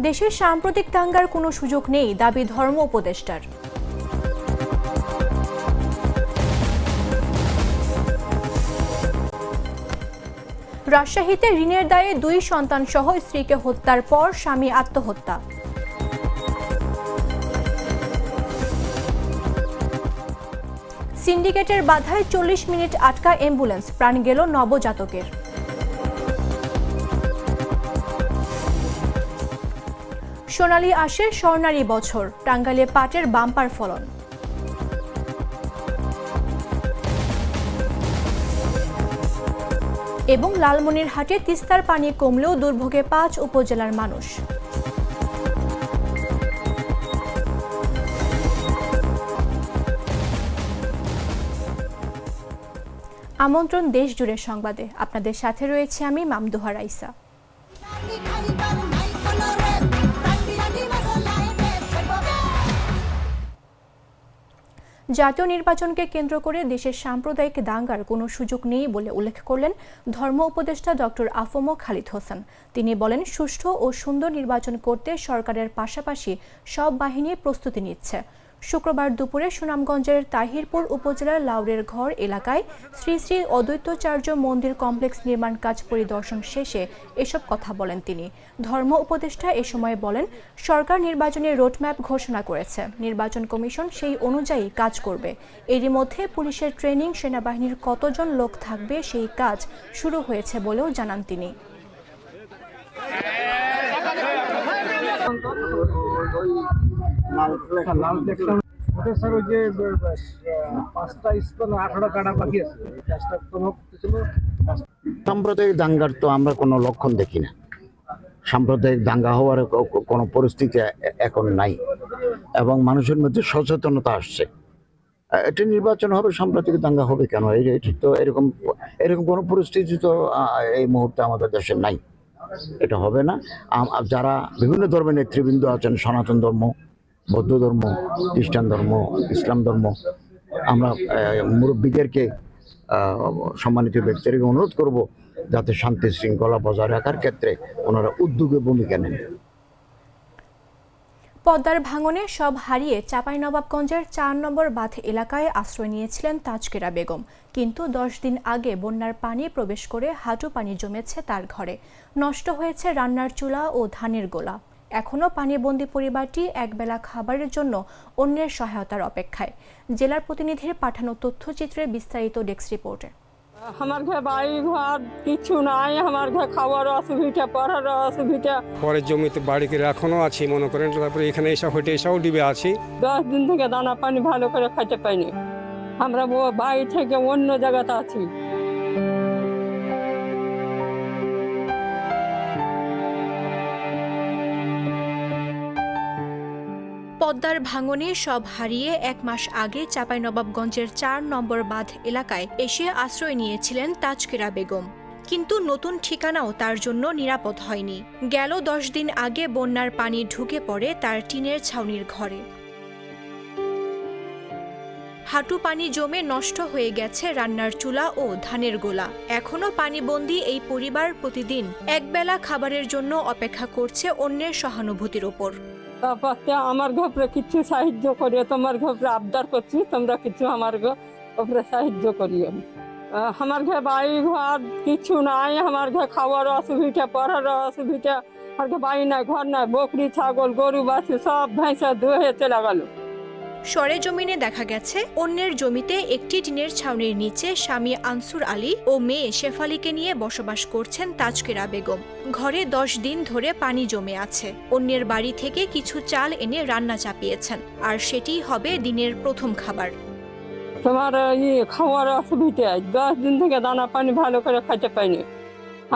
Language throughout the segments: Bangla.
দেশে সাম্প্রতিক দাঙ্গার কোনো সুযোগ নেই, দাবি ধর্ম উপদেষ্টার। রাজশাহীতে ঋণের দায়ে 2 সন্তান সহ স্ত্রীকে হত্যার পর স্বামী আত্মহত্যা। সিন্ডিকেটের বাধায় 40 মিনিট আটকা অ্যাম্বুলেন্স, প্রাণ গেল নবজাতকের। সোনালী আসে স্বর্ণালী বছর, টাঙ্গাইলে পাটের বাম্পার ফলন। এবং লালমনিরহাটে তিস্তার পানি কমলেও দুর্ভোগে 5 উপজেলার মানুষ। আমন্ত্রণ দেশ জুড়ে সংবাদে, আপনাদের সাথে রয়েছে আমি মামদুহা রাইসা। জাতীয় নির্বাচনকে কেন্দ্র করে দেশের সাম্প্রদায়িক দাঙ্গার কোনো সুযোগ নেই বলে উল্লেখ করলেন ধর্ম উপদেষ্টা ডক্টর আফম খালিদ হোসেন। তিনি বলেন, সুষ্ঠু ও সুন্দর নির্বাচন করতে সরকারের পাশাপাশি সব বাহিনী প্রস্তুতি নিচ্ছে। শুক্রবার দুপুরে সুনামগঞ্জের তাহিরপুর উপজেলার লাউরের ঘর এলাকায় শ্রী শ্রী অদ্বৈতাচার্য মন্দির কমপ্লেক্স নির্মাণ কাজ পরিদর্শন শেষে এসব কথা বলেন তিনি। ধর্ম উপদেষ্টা এ সময় বলেন, সরকার নির্বাচনের রোডম্যাপ ঘোষণা করেছে, নির্বাচন কমিশন সেই অনুযায়ী কাজ করবে। এরই মধ্যে পুলিশের ট্রেনিং, সেনাবাহিনীর কতজন লোক থাকবে সেই কাজ শুরু হয়েছে বলেও জানান তিনি। সাম্প্রদায়িক দাঙ্গার তো আমরা কোনো লক্ষণ দেখি না। সাম্প্রদায়িক দাঙ্গা হওয়ার কোনো পরিস্থিতি এখন নাই এবং মানুষের মধ্যে সচেতনতা আসছে। এটা নির্বাচন হবে, সাম্প্রদায়িক দাঙ্গা হবে কেন? এটি তো এরকম কোনো পরিস্থিতি তো এই মুহূর্তে আমাদের দেশে নাই। এটা হবে না। যারা বিভিন্ন ধর্মের নেতৃবৃন্দ আছেন, সনাতন ধর্ম, বৌদ্ধ ধর্ম, খ্রিস্টান ধর্ম, ইসলাম ধর্ম, আমরা মুরব্বীদেরকে, সম্মানিত ব্যক্তিদেরকে অনুরোধ করব যাতে শান্তি শৃঙ্খলা বজায় রাখার ক্ষেত্রে ওনারা উদ্যোগে ভূমিকা নেন। পদ্মার ভাঙনে সব হারিয়ে চাঁপাইনবাবগঞ্জের 4 নম্বর বাঁধ এলাকায় আশ্রয় নিয়েছিলেন তাজকিরা বেগম, কিন্তু 10 দিন আগে বন্যার পানি প্রবেশ করে হাঁটু পানি জমেছে তার ঘরে। নষ্ট হয়েছে রান্নার চুলা ও ধানের গোলা। এখনও পানিবন্দী পরিবারটি একবেলা খাবারের জন্য অন্যের সহায়তার অপেক্ষায়। জেলার প্রতিনিধির পাঠানো তথ্যচিত্রে বিস্তারিত ডেস্ক রিপোর্টে। আমার ঘরে বাড়ি ঘর কিছু নাই, আমার ঘরে খাওয়ার অসুবিধা, পড়ার অসুবিধা। পরের জমিতে বাড়ি করে এখনো আছি মনে করেন, তারপরে এখানে এসেও ডিবে আছি। 10 দিন থেকে দানা পানি ভালো করে খাইতে পাইনি। আমরা বাড়ি থেকে অন্য জায়গাতে আছি। পদ্মার ভাঙনে সব হারিয়ে 1 মাস আগে চাঁপাইনবাবগঞ্জের 4 নম্বর বাঁধ এলাকায় এসে আশ্রয় নিয়েছিলেন তাজকিরা বেগম, কিন্তু নতুন ঠিকানাও তার জন্য নিরাপদ হয়নি। গেল 10 দিন আগে বন্যার পানি ঢুকে পড়ে তার টিনের ছাউনির ঘরে। হাঁটু পানি জমে নষ্ট হয়ে গেছে রান্নার চুলা ও ধানের গোলা। এখনো পানিবন্দী এই পরিবার প্রতিদিন একবেলা খাবারের জন্য অপেক্ষা করছে অন্যের সহানুভূতির ওপর। তারপরে আমার ঘরে কিছু সাহায্য করিও, তোমার ঘরে আবদার করছি, তোমরা কিছু আমার ঘরে সাহায্য করিও। আমার ঘরে বাড়ি ঘর কিছু নাই, আমার ঘরে খাওয়ার অসুবিধা, পড়ার অসুবিধা। আমার ঘরে বাড়ি নাই, ঘর নাই, বকরি ছাগল গরু বাছুর সব ভেঁসা ধুয়ে চলে গেল। সরেজমিনে দেখা গেছে অন্যের জমিতে একটি টিনের ছাউনির নিচে স্বামী আনসুর আলী ও মেয়ে শেফালিকে নিয়ে বসবাস করছেন তাজকিরা বেগম। ঘরে 10 দিন ধরে পানি জমে আছে। অন্যের বাড়ি থেকে কিছু চাল এনে রান্না চাপিয়েছেন, আর সেটিই হবে দিনের প্রথম খাবার। তোমার খাওয়ার অসুবিধা, 10 দিন থেকে দানা পানি ভালো করে খাইতে পাইনি।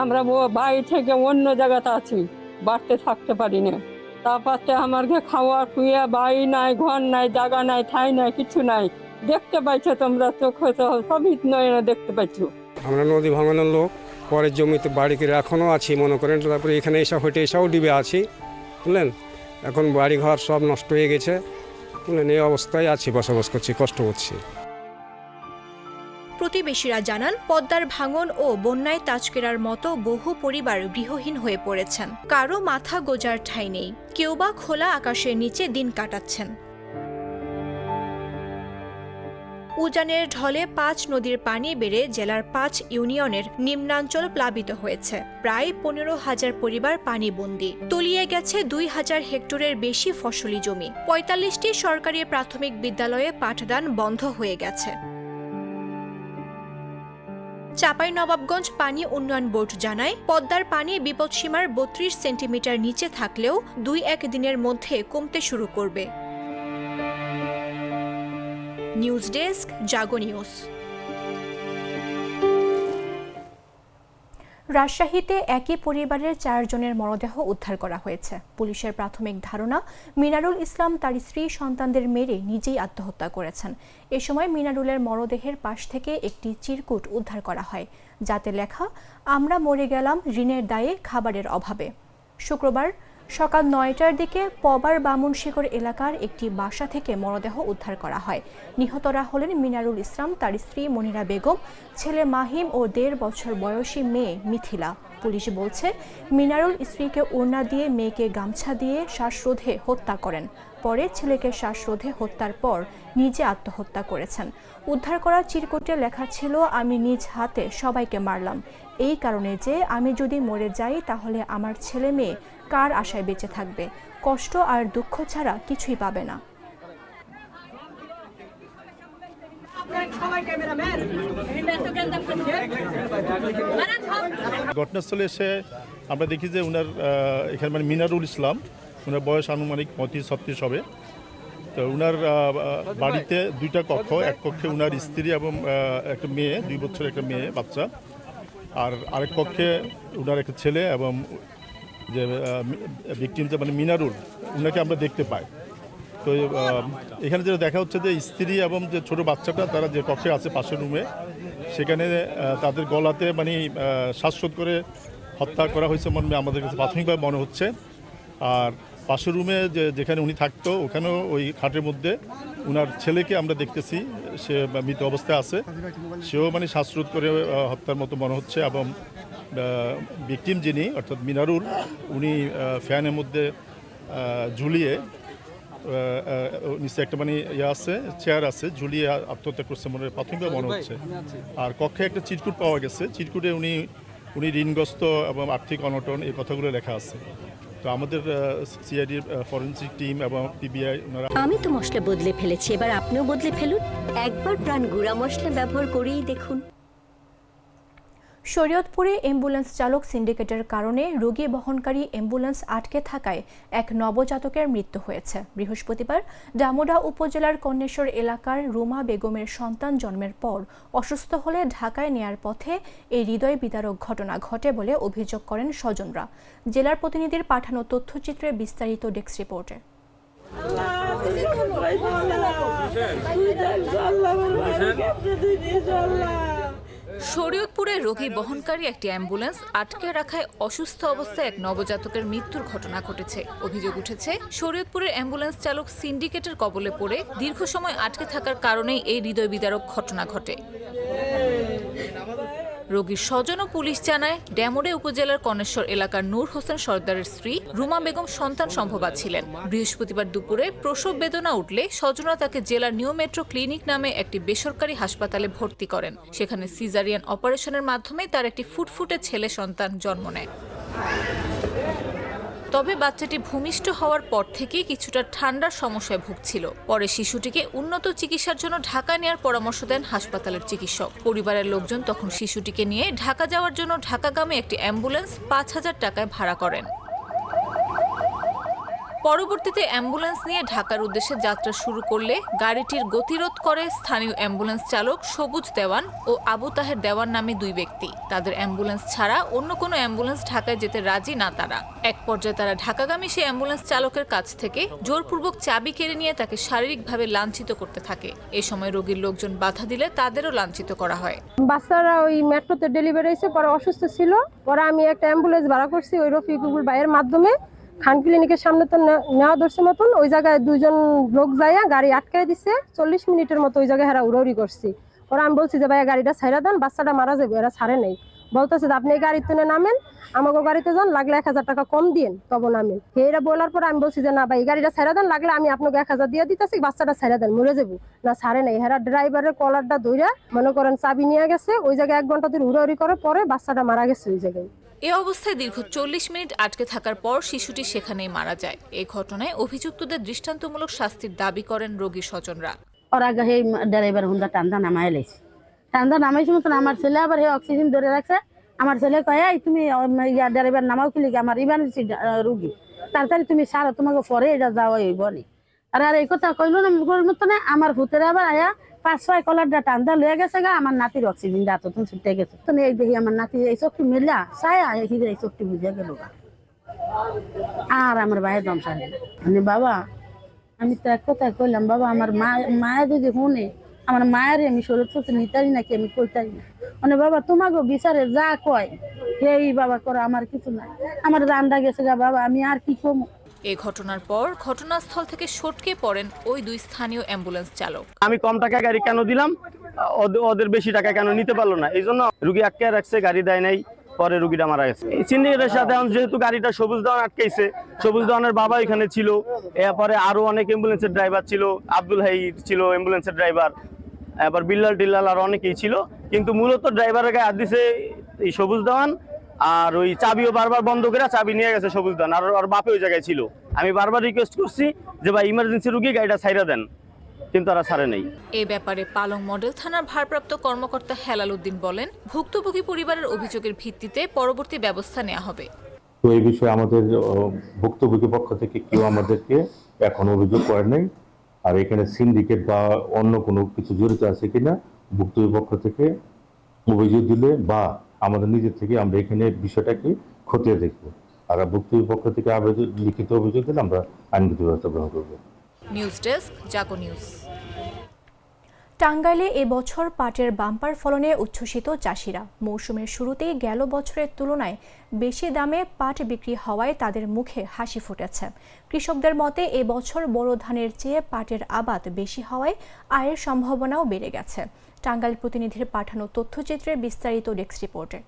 আমরা বাড়ি থেকে অন্য জায়গাতে আছি, বাড়তে থাকতে পারি না। তারপরে আমার ঘরে খাওয়া কুয়া, বাড়ি নাই, ঘর নাই, জায়গা নাই, ঠাই নাই, কিছু নাই। দেখতে পাইছো তোমরা, চোখে সবই নয়নে দেখতে পাইছো। আমরা নদী ভাঙানোর লোক, পরের জমিতে বাড়ি করে এখনো আছি মনে করেন, তারপরে এখানে এসেও ডিবে আছি, বুঝলেন। এখন বাড়ি ঘর সব নষ্ট হয়ে গেছে, বুঝলেন। এই অবস্থায় আছি, বসবাস করছি, কষ্ট করছি। প্রতিবেশীরা জানান পদ্মার ভাঙন ও বন্যায় তাজকেরার মতো বহু পরিবার গৃহহীন হয়ে পড়েছেন। কারো মাথা গোজার ঠাঁই নেই, কেউ বা খোলা আকাশের নিচে দিন কাটাচ্ছেন। উজানের ঢলে 5 নদীর পানি বেড়ে জেলার 5 ইউনিয়নের নিম্নাঞ্চল প্লাবিত হয়েছে। প্রায় 15,000 পরিবার পানিবন্দী। তলিয়ে গেছে 2,000 হেক্টরের বেশি ফসলি জমি। 45টি সরকারি প্রাথমিক বিদ্যালয়ে পাঠদান বন্ধ হয়ে গেছে। চাঁপাইনবাবগঞ্জ পানি উন্নয়ন বোর্ড জানায়, পদ্মার পানি বিপদসীমার 32 সেন্টিমিটার নিচে থাকলেও 2-1 দিনের মধ্যে কমতে শুরু করবে। নিউজ ডেস্ক, জাগো নিউজ। রাজশাহীতে একই পরিবারের 4 জনের মরদেহ উদ্ধার করা হয়েছে। পুলিশের প্রাথমিক ধারণা, মিনারুল ইসলাম তার স্ত্রী সন্তানদের মেরে নিজেই আত্মহত্যা করেছেন। এ সময় মিনারুলের মরদেহের পাশ থেকে একটি চিরকুট উদ্ধার করা হয়, যাতে লেখা, আমরা মরে গেলাম ঋণের দায়ে খাবারের অভাবে। শুক্রবার সকাল 9টার দিকে পবার বামুনশিকর এলাকার একটি বাসা থেকে মরদেহ উদ্ধার করা হয়। নিহতরা হলেন মিনারুল ইসলাম, তার স্ত্রী মনিরা বেগম, ছেলে মাহিম ও 1.5 বছর বয়সী মেয়ে মিথিলা। পুলিশ বলছে, মিনারুল স্ত্রীকে ওড়না দিয়ে মেয়েকে গামছা দিয়ে শ্বাসরোধে হত্যা করেন। পরে ছেলেকে শ্বাসরোধে হত্যার পর নিজে আত্মহত্যা করেছেন। উদ্ধার করা চিরকুটে লেখা ছিল, আমি নিজ হাতে সবাইকে মারলাম, এই কারণে যে আমি যদি মরে যাই তাহলে আমার ছেলে মেয়ে কার আশায় বেঁচে থাকবে, কষ্ট আর দুঃখ ছাড়া কিছুই পাবে না। ঘটনাস্থলে এসে আমরা দেখি যে উনার এখানে মানে মিনারুল ইসলাম, উনার বয়স আনুমানিক 35-36 হবে। তো উনার বাড়িতে 2টা কক্ষ, এক কক্ষে উনার স্ত্রী এবং একটা মেয়ে, 2 বছরের একটা মেয়ে বাচ্চা, আর আরেক কক্ষে উনার একটা ছেলে এবং যে ভিকটিম যে মানে মিনারুল, উনাকে আমরা দেখতে পাই। তো এখানে যেটা দেখা হচ্ছে যে স্ত্রী এবং যে ছোট বাচ্চাটা তারা যে কক্ষে আছে পাশের রুমে, সেখানে তাদের গলাতে মানে শ্বাসরোধ করে হত্যা করা হয়েছে মনে আমাদের কাছে প্রাথমিকভাবে মনে হচ্ছে। আর পাশের রুমে যেখানে উনি থাকতো ওখানেও ওই খাটের মধ্যে উনার ছেলেকে আমরা দেখতেছি, সে মৃত অবস্থায় আছে, সেও মানে শ্বাসরোধ করে হত্যার মতো মনে হচ্ছে। এবং ভিকটিম যিনি অর্থাৎ মিনারুল, উনি ফ্যানের মধ্যে ঝুলিয়ে নিচে একটা মানে আছে, চেয়ার আছে, ঝুলিয়ে আত্মহত্যা করছে মনে প্রাথমিকভাবে মনে হচ্ছে। আর কক্ষে একটা চিরকুট পাওয়া গেছে, চিরকুটে উনি ঋণগ্রস্ত এবং আর্থিক অনটন এই কথাগুলো লেখা আছে। তো আমাদের সিআইডির ফরেনসিক টিম এবং পিবিআই ওনারা, আমি তো মশলা বদলে ফেলেছি, এবার আপনিও বদলে ফেলুন। একবার প্রাণ গুঁড়া মশলা ব্যবহার করেই দেখুন। শরীয়তপুরে অ্যাম্বুলেন্স চালক সিন্ডিকেটের কারণে রোগী বহনকারী অ্যাম্বুলেন্স আটকে থাকায় এক নবজাতকের মৃত্যু হয়েছে। বৃহস্পতিবার ডামুডা উপজেলার কন্যেশ্বর এলাকার রুমা বেগমের সন্তান জন্মের পর অসুস্থ হলে ঢাকায় নেয়ার পথে এই হৃদয় বিদারক ঘটনা ঘটে বলে অভিযোগ করেন স্বজনরা। জেলার প্রতিনিধির পাঠানো তথ্যচিত্রে বিস্তারিত ডেস্ক রিপোর্টে। শরীয়তপুরে রোগী বহনকারী একটি অ্যাম্বুলেন্স আটকে রাখায় অসুস্থ অবস্থায় এক নবজাতকের মৃত্যুর ঘটনা ঘটেছে। অভিযোগ উঠেছে, শরীয়তপুরের অ্যাম্বুলেন্স চালক সিন্ডিকেটের কবলে পড়ে দীর্ঘ সময় আটকে থাকার কারণেই এই হৃদয় বিদারক ঘটনা ঘটে। রোগীর স্বজন ও পুলিশ জানায়, ড্যামোডে উপজেলার কন্যেশ্বর এলাকার নূর হোসেন সর্দারের স্ত্রী রুমা বেগম সন্তান সম্ভবা ছিলেন। বৃহস্পতিবার দুপুরে প্রসব বেদনা উঠলে স্বজনরা তাকে জেলার নিউ মেট্রো ক্লিনিক নামে একটি বেসরকারি হাসপাতালে ভর্তি করেন। সেখানে সিজারিয়ান অপারেশনের মাধ্যমে তার একটি ফুটফুটে ছেলে সন্তান জন্ম নেয়। তবে বাচ্চাটি ভূমিষ্ঠ হওয়ার পর থেকেই কিছুটা ঠান্ডার সমস্যায় ভুগছিল। পরে শিশুটিকে উন্নত চিকিৎসার জন্য ঢাকা নেওয়ার পরামর্শ দেন হাসপাতালের চিকিৎসক। পরিবারের লোকজন তখন শিশুটিকে নিয়ে ঢাকা যাওয়ার জন্য ঢাকাগামী একটি অ্যাম্বুলেন্স 5,000 টাকায় ভাড়া করেন। পরবর্তীতে অ্যাম্বুলেন্স নিয়ে ঢাকার উদ্দেশ্যে যাত্রা শুরু করলে গাড়িটির গতিরোধ করে স্থানীয় অ্যাম্বুলেন্স চালক সবুজ দেওয়ান ও আবু তাহের দেওয়ান নামে 2 ব্যক্তি। তাদের অ্যাম্বুলেন্স ছাড়া অন্য কোনো অ্যাম্বুলেন্স ঢাকায় যেতে রাজি না তারা। এক পর্যায়ে তারা ঢাকাগামী সেই অ্যাম্বুলেন্স চালকের কাছ থেকে জোরপূর্বক চাবি কেড়ে নিয়ে তাকে শারীরিকভাবে লাঞ্ছিত করতে থাকে। এ সময় রোগীর লোকজন বাধা দিলে তাদেরও লাঞ্ছিত করা হয়। বাচ্চারা ওই মেট্রোতে ডেলিভারি হয়েছে, পরে অসুস্থ ছিল, পরে আমি একটা অ্যাম্বুলেন্স ভাড়া করছি ওই রফিকুল ভাইয়ের মাধ্যমে। খান ক্লিনিকের সামনে তো নেওয়া ধরছে মতন, ওই জায়গায় 2 জন লোক যাইয়া গাড়ি আটকায় দিছে। 40 মিনিটের মতো ওই জায়গায় হেরা উড়াউড়ি করছি। পরে আমি বলছি যে ভাইয়া গাড়িটা ছাইড়া দেন, বাচ্চাটা মারা যাবে, এরা ছাড়ে নেই। বলতেছে যে আপনি এই গাড়িতে নামেন, আমাকে গাড়িতে যান, লাগলে 1000 টাকা কম দিন তবে নামেন। এরা বলার পরে আমি বলছি যে না ভাই, এই গাড়িটা ছাইড়া দেন, লাগলে আমি আপনাকে 1000 দিয়ে দিতেছি, বাচ্চাটা ছাইড়া দেন, মরে যাবো না। ছাড়ে নেই, হেরা ড্রাইভারের কলারটা ধইরা মনে করেন চাবি নিয়ে গেছে, ওই জায়গায় 1 ঘন্টা ধরে উড়াউড়ি করে, পরে বাচ্চাটা মারা গেছে ওই জায়গায়। এ অবস্থায় দীর্ঘ 40 মিনিট আটকে থাকার পর শিশুটি সেখানেই মারা যায়। এই ঘটনায় অভিযুক্তদের দৃষ্টান্তমূলক শাস্তির দাবি করেন রোগীর স্বজনরা। ওর আগে সেই ড্রাইভার হুন্ডা টান্দা নামাই লাইছে, টান্দা নামাইছে মতন আমার ছেলে আবার সেই অক্সিজেন ধরে রাখছে। আমার ছেলে কয় এই তুমি ড্রাইভার নামাও কি লিখে, আমার ইমার্জেন্সি রুগী, তাড়াতাড়ি তুমি সারো, তোমাকে পরে এটা যাওয়া হইব নি। আর এই কথা কইলো না মতন আমার ভূতের আবার আয়া 5-6 কলারটা টান্দা লয়ে গেছে গা, আমার নাতির অক্সিজেন দাঁত তুমি ছুটে গেছে। তো এই দেখি আমার নাতি এই চোখটি মেলা ছায়া এই চোখটি বুঝে গেল গা। আর আমার ভাইয়ের দম সারে মানে বাবা, আমি তো এক কথা কইলাম বাবা, আমার মায়া যদি শুনে, আমার মায়ের আমি শরীর থেকে নিতারি নাকি আমি কইতারি না, মানে বাবা তোমাকে বিচারে যা কয় সেই বাবা করে, আমার কিছু নাই, আমার রান্না গেছে গা বাবা, আমি আর কি কম। এই ঘটনার পর ঘটনাস্থল থেকে সটকে পড়েন ওই 2 স্থানীয় অ্যাম্বুলেন্স চালক। আমি কম টাকা গাড়ি কেন দিলাম, ওদের বেশি টাকা কেন নিতে পারলো না, এই জন্য রুগী আটকে রাখছে, গাড়ি দেয় নাই, পরে রুগীটা মারা গেছে। এই সিন্ডিকেটের সাথে যেহেতু গাড়িটা সবুজ দেওয়ান আটকেছে, সবুজ দেওয়ানের বাবা এখানে ছিল, এরপরে আরো অনেক অ্যাম্বুলেন্সের ড্রাইভার ছিল, আব্দুল হাই ছিল অ্যাম্বুলেন্সের ড্রাইভার, এবার বিল্লাল টিল্লাল আর অনেকেই ছিল, কিন্তু মূলত ড্রাইভারের গায়ে হাত দিছে এই সবুজ দেওয়ান, আর ওই চাবিও বারবার বন্ধ করে চাবি নিয়ে গেছে সবুজ দেওয়ান, আর ওর বাপে ওই জায়গায় ছিল। আমি বারবার রিকোয়েস্ট করছি যে ভাই ইমার্জেন্সি রুগী গাড়িটা ছাইড়া দেন, কিন্তু তারা ছাড়ে নেই। এ ব্যাপারে পালং মডেল থানার ভারপ্রাপ্ত কর্মকর্তা হেলাল উদ্দিন বলেন, ভুক্তভোগী পরিবারের অভিযোগের ভিত্তিতে পরবর্তী ব্যবস্থা নেওয়া হবে। তো এই বিষয়ে আমাদের ভুক্তভোগী পক্ষ থেকে কেউ আমাদেরকে এখন অভিযোগ করে নাই, আর এখানে সিন্ডিকেট বা অন্য কোনো কিছু জড়িত আছে কিনা ভুক্তভোগী পক্ষ থেকে অভিযোগ দিলে বা আমাদের নিজের থেকে আমরা এখানে বিষয়টাকে খতিয়ে দেখবো, আর ভুক্তভোগী পক্ষ থেকে লিখিত অভিযোগ দিলে আমরা আইনগত ব্যবস্থা গ্রহণ করবো। নিউজ ডেস্ক, জাগো নিউজ। টাঙ্গাইলে এবছর পাটের বাম্পার ফলনে উচ্ছ্বসিত চাষিরা। মৌসুমের শুরুতেই গেল বছরের তুলনায় বেশি দামে পাট বিক্রি হওয়ায় তাদের মুখে হাসি ফুটেছে। কৃষকদের মতে এবছর বোরো ধানের চেয়ে পাটের আবাদ বেশি হওয়ায় আয়ের সম্ভাবনাও বেড়ে গেছে। টাঙ্গাইল প্রতিনিধির পাঠানো তথ্যচিত্রে বিস্তারিত ডেস্ক রিপোর্টে।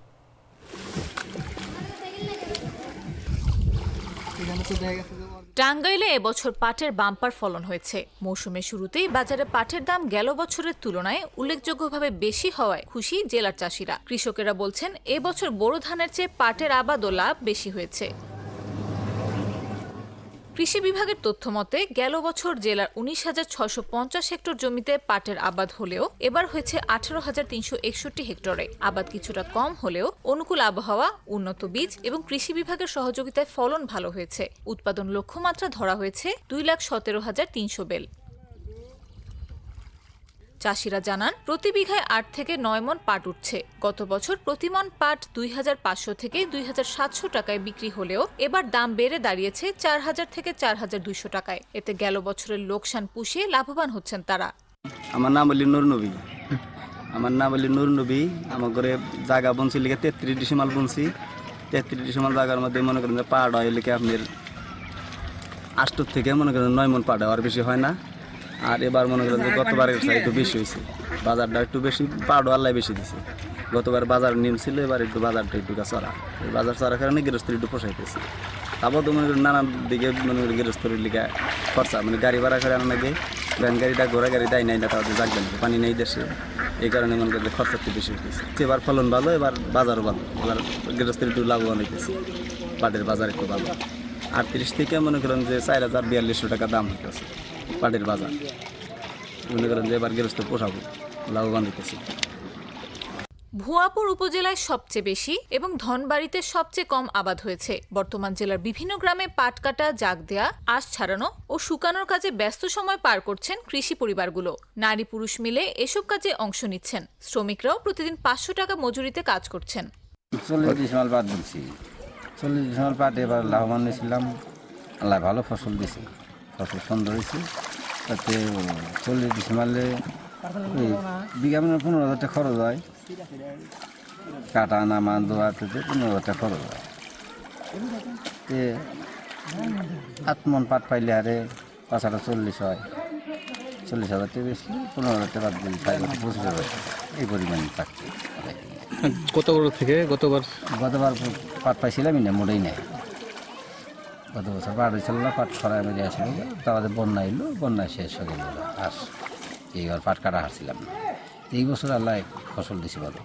টাঙ্গাইলে এবছর পাটের বাম্পার ফলন হয়েছে। মৌসুমের শুরুতেই বাজারে পাটের দাম গেল বছরের তুলনায় উল্লেখযোগ্যভাবে বেশি হওয়ায় খুশি জেলার চাষিরা। কৃষকেরা বলছেন এবছর বোরো ধানের চেয়ে পাটের আবাদ ও লাভ বেশি হয়েছে। কৃষি বিভাগের তথ্য মতে গেল বছর জেলার 19,650 হেক্টর জমিতে পাটের আবাদ হলেও এবার হয়েছে 18,361 হেক্টরে। আবাদ কিছুটা কম হলেও অনুকূল আবহাওয়া, উন্নত বীজ এবং কৃষি বিভাগের সহযোগিতায় ফলন ভালো হয়েছে। উৎপাদন লক্ষ্যমাত্রা ধরা হয়েছে 2,17,300 বেল। চাষিরা জানান প্রতি বিঘায় 8 থেকে 9 মণ পাট উঠছে। গত বছর প্রতি মণ পাট 2,500 থেকে 2,700 টাকায় বিক্রি হলেও এবার দাম বেড়ে দাঁড়িয়েছে 4,000 থেকে 4,200 টাকায়। এতে গেল বছরের লোকসান পুষিয়ে লাভবান হচ্ছেন তারা। আমার নাম হলি নুর নবী। আমার ঘরে জায়গা বনছি লিখে 33 ডিসিমাল বনছি। 33 ডিসিমাল জায়গার মধ্যে মনে করেন পাট হয় লিখে আপনার 8 থেকে মনে করেন 9 মণ পাট আর বেশি হয় না। আর এবার মনে করেন যে গতবারের একটু বেশি হয়েছে, বাজারটা একটু বেশি, পাটও আল্লাহ বেশি দিছে। গতবার বাজার নিম ছিল, এবার একটু বাজারটা একটু চড়া। এই বাজার চড়ার কারণে গৃহস্থর একটু পোষাইতেছে। তারপর তো মনে করেন নানান দিকে মনে করেন গৃহস্থর লিখে খরচা, মানে গাড়ি ভাড়া করে আনা লাগে, ভ্যান গাড়িটা ঘোড়া গাড়ি দেয় নাই না, তাদের জাগবেন পানি নেই দেশে, এই কারণে মনে করেন খরচা একটু বেশি হইতেছে। এবার ফলন ভালো, এবার বাজারও ভালো, এবার গৃহস্থর একটু লাভবান হইতেছে, পাটের বাজার একটু ভালো। 38 থেকে মনে করেন যে 4,042 টাকা দাম হইতেছে পাটের বাজার। মনে করেন যে এবার গৃহস্থ পোষাবো, লাভবান হইতেছে। ভুয়াপুর উপজেলায় সবচেয়ে বেশি এবং ধনবাড়িতে সবচেয়ে কম আবাদ হয়েছে। বর্তমান জেলার বিভিন্ন গ্রামে পাট কাটা, জাগ দেয়া, আঁশ ছাড়ানো ও শুকানোর কাজে ব্যস্ত সময় পার করছেন কৃষি পরিবারগুলো। নারী পুরুষ মিলে এসব কাজে অংশ নিচ্ছেন। শ্রমিকরাও প্রতিদিন 500 টাকা মজুরিতে কাজ করছেন। 40 ডিসিমাল পাট বলছি, 40 ডিসিমাল পাট এবার লাভবান হয়েছিলাম। আল্লাহ ভালো ফসল দিয়েছে, ফসল সুন্দর হয়েছে। তাতে 40 ডিসিমালে বিঘা মানে 15,000 টাকা খরচ হয়, কাটা নামা দোয়াতে 15,000 টাকা খরচ হয়। 8 মণ পাট পাইলে আরে 5,40 হয়, 40,000 টাকা বেশি 15,000 টাকা বাদ দিলে 25,000 এই পরিমাণ থাকছে। গতবার পাট পাইছিলাম না মোটেই নেই। গত বছর পাট হয়েছিল না, পাট খরায় মেরে আসছিল, তাদের বন্যা এলো, বন্যায় শেষ হয়ে গেল আর এইবার পাট কাটা হারছিলাম না। এই বছর আল্লাহ ফসল দিছি ভালো,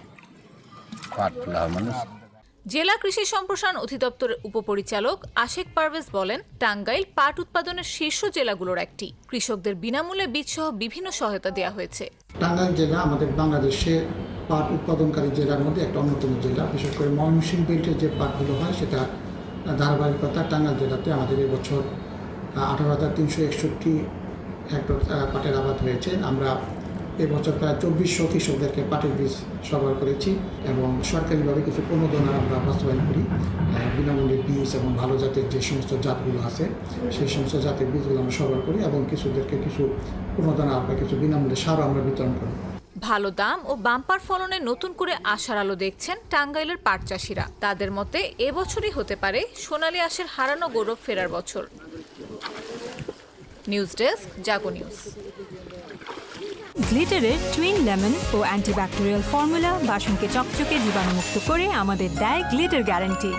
পাট তোলা হয় মানুষ। জেলা কৃষি সম্প্রসারণ অধিদপ্তরের উপপরিচালক আশেক পারভেজ বলেন, টাঙ্গাইল পাট উৎপাদনের শীর্ষ জেলাগুলোর একটি। কৃষকদের বিনামূল্যে বীজসহ বিভিন্ন সহায়তা দেওয়া হয়েছে। টাঙ্গাইল জেলা আমাদের বাংলাদেশে পাট উৎপাদনকারী জেলার মধ্যে একটা অন্যতম জেলা। বিশেষ করে ময়মনসিংহ বেল্টের যে পাটগুলো হয় সেটা ধারাবাহিকতা টাঙ্গাইল জেলাতে আমাদের এবছর 18,361 হেক্টর পাটের আবাদ হয়েছে। আমরা এবছর প্রায় 2400 কৃষকদেরকে পাটের বীজ সরবরাহ করেছি এবং সরকারিভাবে কিছু প্রণোদনা আমরা বাস্তবায়ন করি। বিনামূল্যে বীজ এবং ভালো জাতের যে সমস্ত জাতগুলো আছে সেই সমস্ত জাতের বীজগুলো আমরা সরবরাহ করি এবং কিছুদেরকে কিছু প্রণোদনা বা কিছু বিনামূল্যে সারও আমরা বিতরণ করি। ভালো দাম ও বাম্পার ফলনে নতুন করে আশার আলো দেখছেন টাঙ্গাইলের পাট চাষিরা। তাদের মতে এবছরই হতে পারে সোনালী আঁশের হারানো গৌরব ফেরার বছর। নিউজ ডেস্ক, জাগো নিউজ। গ্লিটারের টুইন লেমন ও অ্যান্টিব্যাকটেরিয়াল ফর্মুলা বাসনকে চকচকে জীবাণুমুক্ত করে আমাদের দেয় গ্লিটার গ্যারান্টি।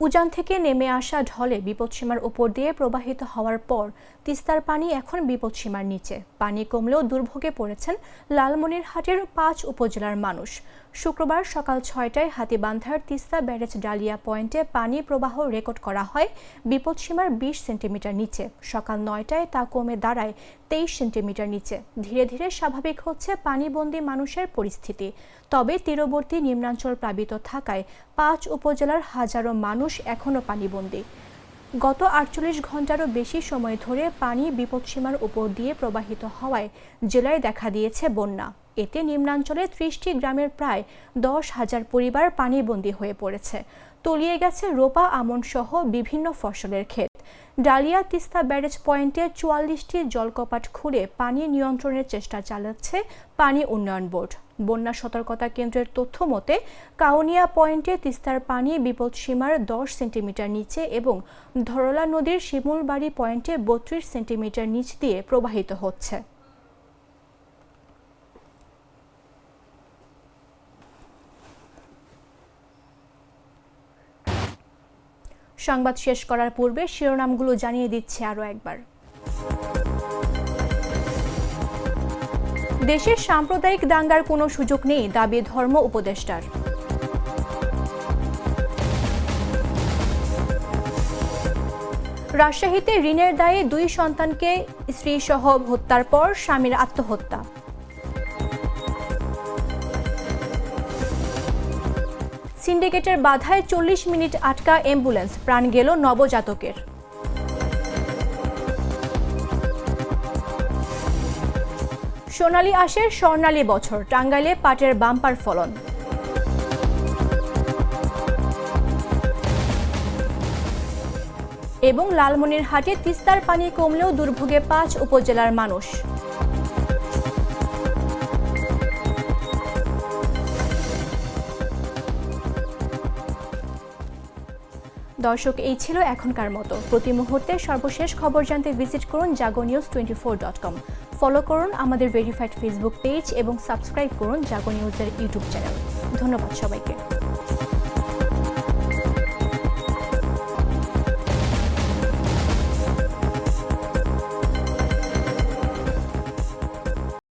উজান থেকে নেমে আসা ঢলে বিপদসীমার উপর দিয়ে প্রবাহিত হওয়ার পর তিস্তার পানি এখন বিপদসীমার নিচে। পানি কমলেও দুর্ভোগে পড়েছেন লালমনিরহাটের 5 উপজেলার মানুষ। শুক্রবার সকাল 6টায় হাতীবান্ধার তিস্তা ব্যারেজ ডালিয়া পয়েন্টে পানি প্রবাহ রেকর্ড করা হয় বিপদসীমার 20 সেন্টিমিটার নিচে। সকাল 9টায় তা কমে দাঁড়ায় 23 সেন্টিমিটার নিচে। ধীরে ধীরে স্বাভাবিক হচ্ছে পানিবন্দী মানুষের পরিস্থিতি। তবে তীরবর্তী নিম্নাঞ্চল প্লাবিত থাকায় 5 উপজেলার হাজারো মানুষ এখনও পানিবন্দী। গত 48 ঘন্টারও বেশি সময় ধরে পানি বিপদসীমার উপর দিয়ে প্রবাহিত হওয়ায় জেলায় দেখা দিয়েছে বন্যা। এতে নিম্নাঞ্চলে 30টি গ্রামের প্রায় 10,000 পরিবার পানিবন্দী হয়ে পড়েছে। তলিয়ে গেছে রোপা আমন সহ বিভিন্ন ফসলের ক্ষেত। ডালিয়া তিস্তা ব্যারেজ পয়েন্টে 44টি জলকপাট খুলে পানি নিয়ন্ত্রণের চেষ্টা চালাচ্ছে পানি উন্নয়ন বোর্ড। বন্যা সতর্কতা কেন্দ্রের তথ্য মতে কাউনিয়া পয়েন্টে তিস্তার পানি বিপদসীমার 10 সেন্টিমিটার নিচে এবং ধরলা নদীর শিমুলবাড়ি পয়েন্টে 32 সেন্টিমিটার নিচ দিয়ে প্রবাহিত হচ্ছে। সংবাদ শেষ করার পূর্বে শিরোনামগুলো জানিয়ে দিচ্ছে আরও একবার। দেশের সাম্প্রদায়িক দাঙ্গার কোনো সুযোগ নেই, দাবি ধর্ম উপদেষ্টার। রাজশাহীতে ঋণের দায়ে 2 সন্তানকে স্ত্রীসহ হত্যার পর স্বামীর আত্মহত্যা। সিন্ডিকেটের বাধায় 40 মিনিট আটকা অ্যাম্বুলেন্স, প্রাণ গেল নবজাতকের। সোনালী আঁশের স্বর্ণালী বছর, টাঙ্গাইলে পাটের বাম্পার ফলন। এবং লালমনিরহাটে তিস্তার পানি কমলেও দুর্ভোগে 5 উপজেলার মানুষ। দর্শক, এই ছিল এখনকার মতো। প্রতি মুহূর্তে সর্বশেষ খবর জানতে ভিজিট করুন jagonews24.com। ফলো করুন আমাদের ভেরিফাইড ফেসবুক পেজ এবং সাবস্ক্রাইব করুন জাগো নিউজের ইউটিউব চ্যানেল। ধন্যবাদ সবাইকে।